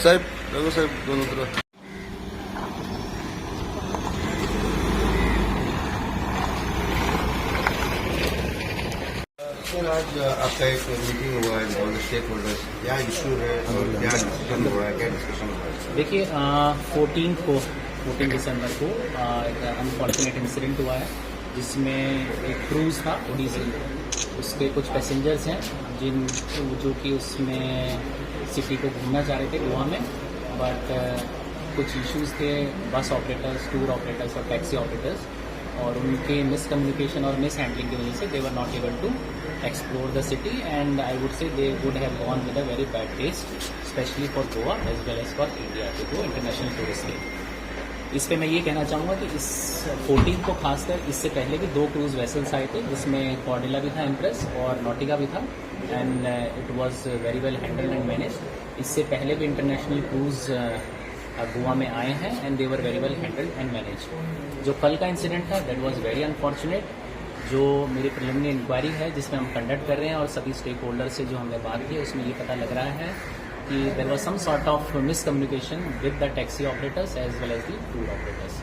साहेब रघु साहेब दोनों तरफ। सर आज आपका एक मीटिंग हुआ है ऑल स्टेक होल्डर्स, क्या इशू है और क्या डिस्कशन हुआ है, क्या डिस्कशन हुआ है? देखिए 14 दिसंबर को एक अनफॉर्चुनेट इंसिडेंट हुआ है जिसमें एक क्रूज़ था ओडिसी, उसके कुछ पैसेंजर्स हैं जो कि उसमें सिटी को घूमना चाह रहे थे गोवा में, बट कुछ इश्यूज़ थे बस ऑपरेटर्स, टूर ऑपरेटर्स और टैक्सी ऑपरेटर्स, और उनके मिसकम्युनिकेशन और मिस हैंडलिंग की वजह से they were not able to explore the city and I would say they would have gone with a very bad taste specially for Goa as well as for India to go international tourist के। इस पे मैं ये कहना चाहूँगा कि इस 14 को खासकर इससे पहले भी 2 क्रूज वेसल्स आए थे जिसमें कॉर्डेला भी था, इम्प्रेस और नॉटिका भी था, and it was very well handled and manage. इससे पहले भी इंटरनेशनल क्रूज गोवा में आए हैं and they were very well handled and manage. जो कल का इंसिडेंट था दैट वाज वेरी अनफॉर्चुनेट। जो मेरी प्रिलिमिनरी इंक्वायरी है जिसमें हम कंडक्ट कर रहे हैं और सभी स्टेक होल्डर से जो हमने बात की उसमें ये पता लग रहा है कि there was some sort of miscommunication with the taxi operators as well as the tour operators.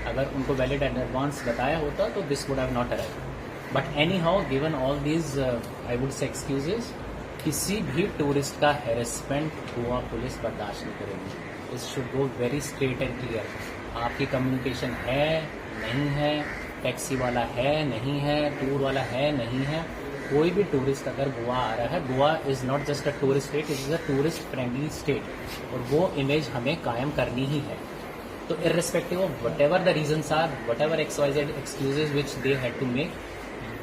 अगर उनको वैलिड एंड एडवांस बताया होता तो this would have not arrive, but anyhow given all these I would say excuses, किसी भी tourist का harassment Goa police बर्दाश्त नहीं करेगी। It should go very straight and clear. आपकी कम्युनिकेशन है नहीं है, टैक्सी वाला है नहीं है, टूर वाला है नहीं है, कोई भी टूरिस्ट अगर गोवा आ रहा है, Goa is not just a tourist state, it is a tourist friendly state, और वो इमेज हमें कायम करनी ही है। तो irrespective of whatever the reasons are, whatever XYZ excuses which they had to make,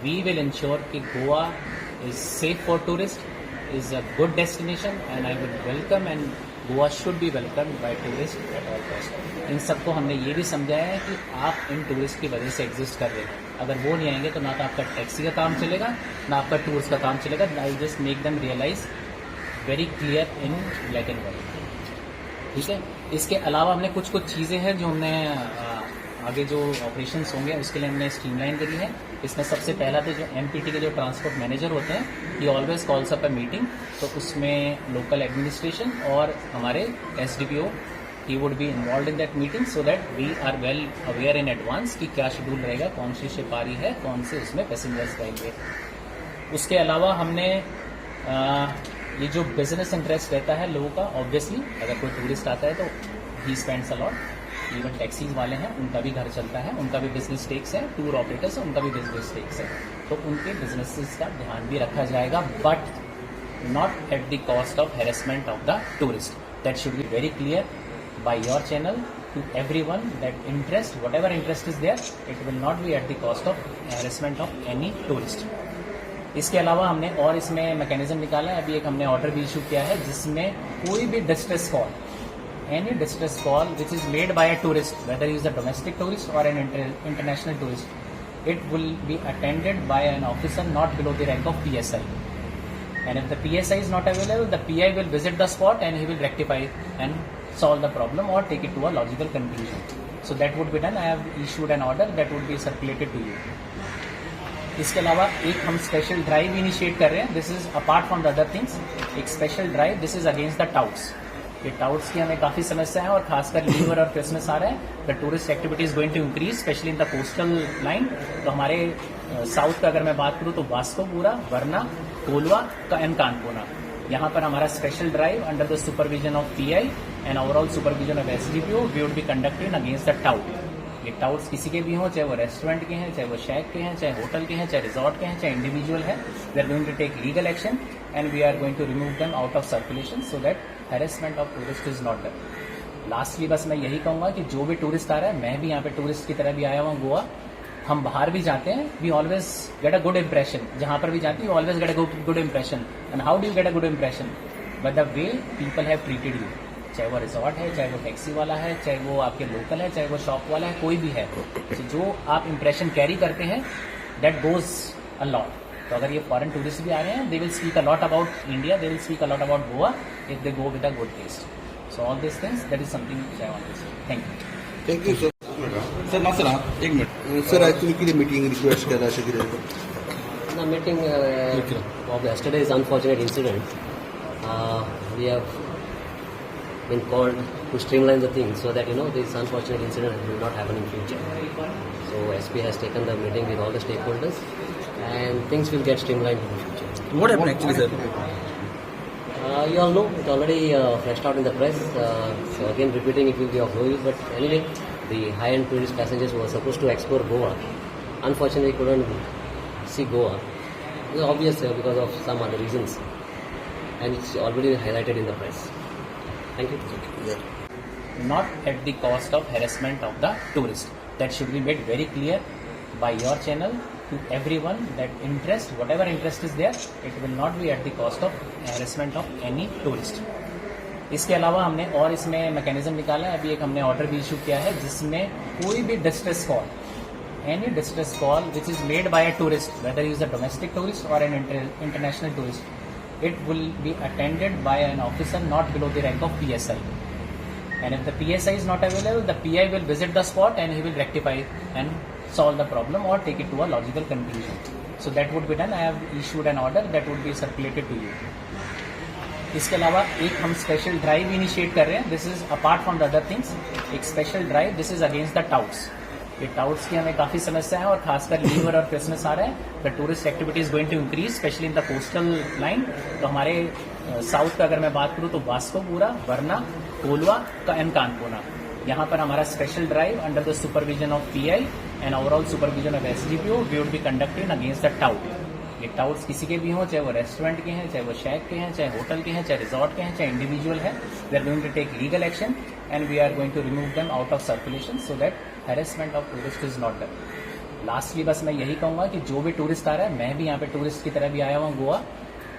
we will ensure कि Goa is safe for tourist, is a good destination and I would welcome and Goa should be welcome by tourist at all cost. इन सबको हमने ये भी समझाया है कि आप इन tourist की वजह से एग्जिस्ट कर रहे हैं, अगर वो नहीं आएंगे तो ना तो आपका टैक्सी का काम चलेगा ना आपका टूर्स का काम चलेगा। I just make them realise very clear in black and white, ठीक है। इसके अलावा हमने कुछ चीज़ें हैं जो हमने आगे जो ऑपरेशंस होंगे उसके लिए हमने स्ट्रीमलाइन करी है। इसमें सबसे पहला तो जो MPT के जो ट्रांसपोर्ट मैनेजर होते हैं, ये always calls up a meeting, तो उसमें लोकल एडमिनिस्ट्रेशन और हमारे SDPO ही would be involve in that meeting so that we are well aware in advance कि क्या शेड्यूल रहेगा, कौन सी शिप आ रही है, कौन से उसमें पैसेंजर्स रहेंगे। उसके अलावा हमने ये जो बिजनेस इंटरेस्ट रहता है लोगों का, ऑब्वियसली अगर कोई टूरिस्ट आता है तो he spends a lot, even taxis वाले हैं उनका भी घर चलता है, उनका भी बिजनेस स्टेक्स है, टूर ऑपरेटर्स है उनका भी बिजनेस स्टेक्स है, तो उनके बिजनेसेस का ध्यान भी रखा जाएगा, but not at the cost of harassment of the tourist. That should be very clear by your channel to everyone that interest, whatever interest is there, it will not be at the cost of harassment of any tourist. इसके अलावा हमने और इसमें mechanism निकाला है, अभी एक हमने ऑर्डर भी इशू किया है जिसमें कोई भी distress call, any distress call which is made by a tourist, whether he is a domestic tourist or an international tourist, it will be attended by an officer not below the rank of PSI. And if the PSI is not available, the PI will visit the spot and he will rectify and solve the problem or take it to a logical conclusion. So that would be done. I have issued an order that would be circulated to you. इसके अलावा एक हम special drive initiate कर रहे हैं, this is apart from the other things, एक special drive, this is against the touts. ये touts की हमें काफ़ी समस्या है और खासकर न्यू ईयर और क्रिसमस आ रहा है, the tourist activity is going to increase specially in the coastal line. तो हमारे साउथ का अगर मैं बात करूँ तो वास्कोपुरा, वरना, कोलवा एंड कानपुरा, यहाँ पर हमारा special drive under the supervision of PI and overall supervision of SDPO we would be conducted against the tout. ये टाउट्स किसी के भी हों, चाहे वो रेस्टोरेंट के हैं, चाहे वो शैक के हैं, चाहे होटल के हैं, चाहे रिजॉर्ट के हैं, चाहे इंडिविजुअल है, we are going to take legal action and we are going to remove them out of circulation so that harassment of tourist is not done. Lastly बस मैं यही कहूँगा कि जो भी टूरिस्ट आ रहा है, मैं भी यहाँ पे टूरिस्ट की तरह भी आया हुआ गोवा, हम बाहर भी जाते हैं, we always get a good impression, जहाँ पर भी जाते हैं always get a good impression. And how do you get a good impression? By the way people have treated you, चाहे वो रिजॉर्ट है, चाहे वो टैक्सी वाला है, चाहे वो आपके लोकल है, चाहे वो शॉप वाला है, कोई भी है, तो जो आप इंप्रेशन कैरी करते हैं दैट गोज अ लॉट। तो अगर ये फॉरेन टूरिस्ट भी आ रहे हैं, they will speak a lot about India, they will speak a lot about Goa if they go with a good taste. So all this things, that is something which I want to say. Thank you. Thank you sir. Sir ना sir एक minute sir, actually किती meeting request केला अशें कितें? The meeting of yesterday's unfortunate incident, we have been called to streamline the things so that this unfortunate incident will not happen in future. So SP has taken the meeting with all the stakeholders, and things will get streamlined in the future. What happened actually, sir? You all know it already flashed out in the press. So again, repeating it will be of no use. But anyway, the high-end tourist passengers who were supposed to explore Goa, unfortunately couldn't see Goa. It was obvious because of some other reasons, and it's already highlighted in the press. Thank you. Not at the cost of harassment of the tourist. That should be made very clear by your channel to everyone that whatever interest is there, it will not be at the cost of harassment of any tourist. इसके अलावा हमने और इसमें mechanism निकाला है. अभी एक हमने ऑर्डर भी इशू किया है जिसमें कोई भी distress call, any distress call which is made by a tourist, whether he is a domestic tourist or an international tourist, it will be attended by an officer not below the rank of PSI. And if the PSI is not available, the PI will visit the spot and he will rectify and solve the problem or take it to a logical conclusion. So that would be done. I have issued an order that would be circulated to you. इसके अलावा एक हम special drive initiate कर रहे हैं. This is apart from the other things. एक special drive, this is against the touts. ये touts की हमें काफी समस्या है और खासकर लीवर और क्रिसमस आ रहा है. The tourist activity is going to increase specially in the coastal line. तो हमारे साउथ का अगर मैं बात करूं तो वास्कोपुरा, वरना, कोलवा एंड कानपुरा, यहाँ पर हमारा special drive under the supervision of PI and overall supervision of SDPO we would be conducted against the tout. ये टाउट्स किसी के भी हों, चाहे वो रेस्टोरेंट के हैं, चाहे वो शैक के हैं, चाहे होटल के हैं, चाहे रिजॉर्ट के हैं, चाहे इंडिविजुअल है, we are going to take legal action and we are going to remove them out of circulation so that harassment of tourist is not done. Lastly बस मैं यही कहूंगा कि जो भी टूरिस्ट आ रहा है, मैं भी यहाँ पे टूरिस्ट की तरह भी आया हुआ गोवा,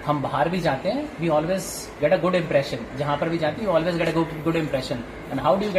हम बाहर भी जाते हैं, we always get a good impression. जहां पर भी जाते हैं, always get a good impression. And how do you gate